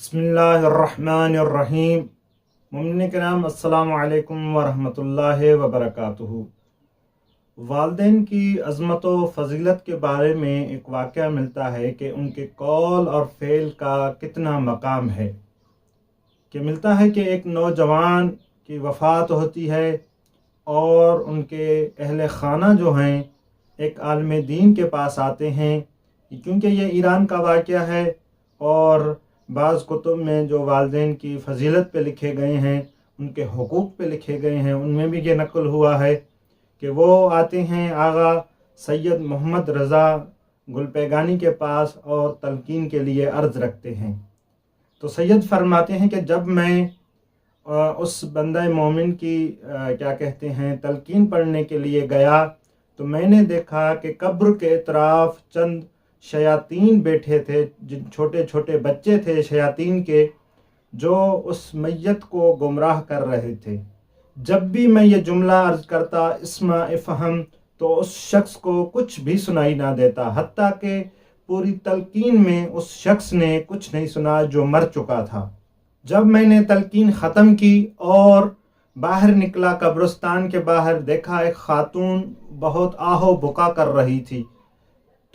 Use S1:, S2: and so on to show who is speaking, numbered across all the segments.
S1: بسم اللہ الرحمن الرحیم۔ مومنین کرام، السلام علیکم ورحمۃ اللہ وبرکاتہ۔ والدین کی عظمت و فضیلت کے بارے میں ایک واقعہ ملتا ہے کہ ان کے قول اور فعل کا کتنا مقام ہے۔ کہ ملتا ہے کہ ایک نوجوان کی وفات ہوتی ہے اور ان کے اہل خانہ جو ہیں ایک عالم دین کے پاس آتے ہیں، کیونکہ یہ ایران کا واقعہ ہے اور بعض کتب میں جو والدین کی فضیلت پہ لکھے گئے ہیں، ان کے حقوق پہ لکھے گئے ہیں، ان میں بھی یہ نقل ہوا ہے کہ وہ آتے ہیں آغا سید محمد رضا گلپیگانی کے پاس اور تلقین کے لیے عرض رکھتے ہیں۔ تو سید فرماتے ہیں کہ جب میں اس بندہ مومن کی تلقین پڑھنے کے لیے گیا تو میں نے دیکھا کہ قبر کے اطراف چند شیاطین بیٹھے تھے، جن چھوٹے چھوٹے بچے تھے شیاطین کے، جو اس میت کو گمراہ کر رہے تھے۔ جب بھی میں یہ جملہ عرض کرتا اسمع افہم، تو اس شخص کو کچھ بھی سنائی نہ دیتا، حتیٰ کہ پوری تلقین میں اس شخص نے کچھ نہیں سنا جو مر چکا تھا۔ جب میں نے تلقین ختم کی اور باہر نکلا، قبرستان کے باہر دیکھا ایک خاتون بہت آہ و بکا کر رہی تھی،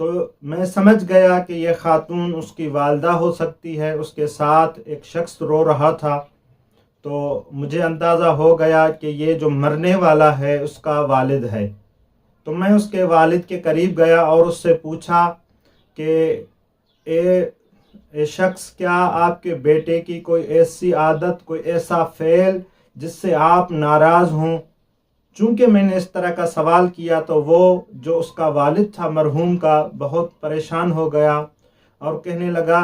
S1: تو میں سمجھ گیا کہ یہ خاتون اس کی والدہ ہو سکتی ہے، اس کے ساتھ ایک شخص رو رہا تھا۔ تو مجھے اندازہ ہو گیا کہ یہ جو مرنے والا ہے اس کا والد ہے۔ تو میں اس کے والد کے قریب گیا اور اس سے پوچھا کہ اے شخص، کیا آپ کے بیٹے کی کوئی ایسی عادت، کوئی ایسا فعل جس سے آپ ناراض ہوں؟ چونکہ میں نے اس طرح کا سوال کیا تو وہ جو اس کا والد تھا مرحوم کا بہت پریشان ہو گیا اور کہنے لگا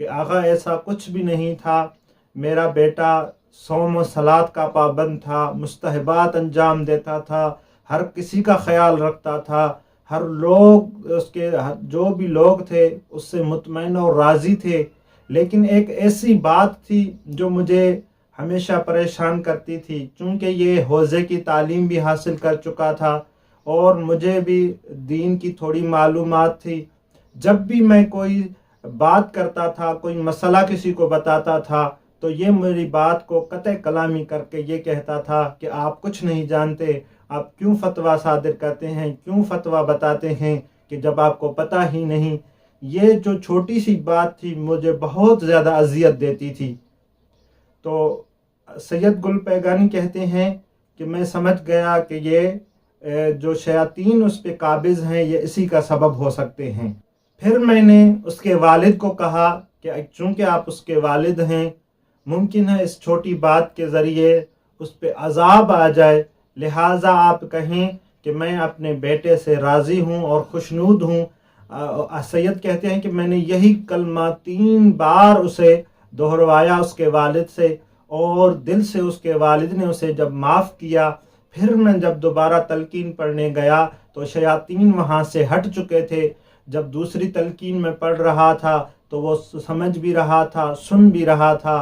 S1: کہ آقا ایسا کچھ بھی نہیں تھا، میرا بیٹا صوم و صلات کا پابند تھا، مستحبات انجام دیتا تھا، ہر کسی کا خیال رکھتا تھا، ہر لوگ اس کے جو بھی لوگ تھے اس سے مطمئن اور راضی تھے، لیکن ایک ایسی بات تھی جو مجھے ہمیشہ پریشان کرتی تھی، چونکہ یہ حوزے کی تعلیم بھی حاصل کر چکا تھا اور مجھے بھی دین کی تھوڑی معلومات تھی۔ جب بھی میں کوئی بات کرتا تھا، کوئی مسئلہ کسی کو بتاتا تھا، تو یہ میری بات کو قطع کلامی کر کے یہ کہتا تھا کہ آپ کچھ نہیں جانتے، آپ کیوں فتویٰ صادر کرتے ہیں، کیوں فتویٰ بتاتے ہیں کہ جب آپ کو پتہ ہی نہیں۔ یہ جو چھوٹی سی بات تھی مجھے بہت زیادہ اذیت دیتی تھی۔ تو سید گلپیگانی کہتے ہیں کہ میں سمجھ گیا کہ یہ جو شیاطین اس پہ قابض ہیں یہ اسی کا سبب ہو سکتے ہیں۔ پھر میں نے اس کے والد کو کہا کہ چونکہ آپ اس کے والد ہیں، ممکن ہے اس چھوٹی بات کے ذریعے اس پہ عذاب آ جائے، لہٰذا آپ کہیں کہ میں اپنے بیٹے سے راضی ہوں اور خوشنود ہوں۔ سید کہتے ہیں کہ میں نے یہی کلمہ 3 بار اسے دہروایا اس کے والد سے، اور دل سے اس کے والد نے اسے جب معاف کیا۔ پھر میں جب دوبارہ تلقین پڑھنے گیا تو شیاطین وہاں سے ہٹ چکے تھے۔ جب دوسری تلقین میں پڑھ رہا تھا تو وہ سمجھ بھی رہا تھا، سن بھی رہا تھا،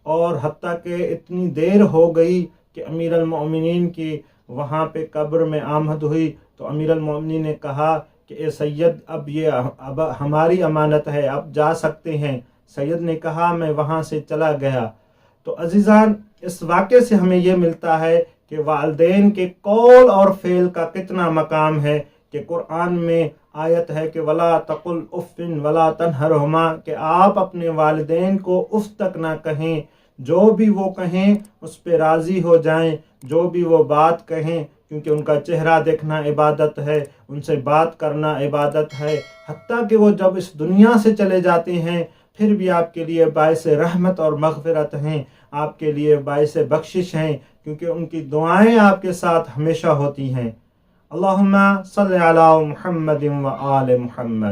S1: اور حتیٰ کہ اتنی دیر ہو گئی کہ امیر المؤمنین کی وہاں پہ قبر میں آمد ہوئی تو امیر المؤمنین نے کہا کہ اے سید، اب ہماری امانت ہے، اب جا سکتے ہیں۔ سید نے کہا میں وہاں سے چلا گیا۔ تو عزیزان، اس واقعے سے ہمیں یہ ملتا ہے کہ والدین کے قول اور فعل کا کتنا مقام ہے، کہ قرآن میں آیت ہے کہ وَلَا تَقُلْ اُفٍّ وَلَا تَنْهَرْهُمَا، کہ آپ اپنے والدین کو اف تک نہ کہیں، جو بھی وہ کہیں اس پہ راضی ہو جائیں، جو بھی وہ بات کہیں، کیونکہ ان کا چہرہ دیکھنا عبادت ہے، ان سے بات کرنا عبادت ہے، حتیٰ کہ وہ جب اس دنیا سے چلے جاتے ہیں پھر بھی آپ کے لیے باعث رحمت اور مغفرت ہیں، آپ کے لیے باعث بخشش ہیں، کیونکہ ان کی دعائیں آپ کے ساتھ ہمیشہ ہوتی ہیں۔ اللہم صلی علی محمد و آل محمد۔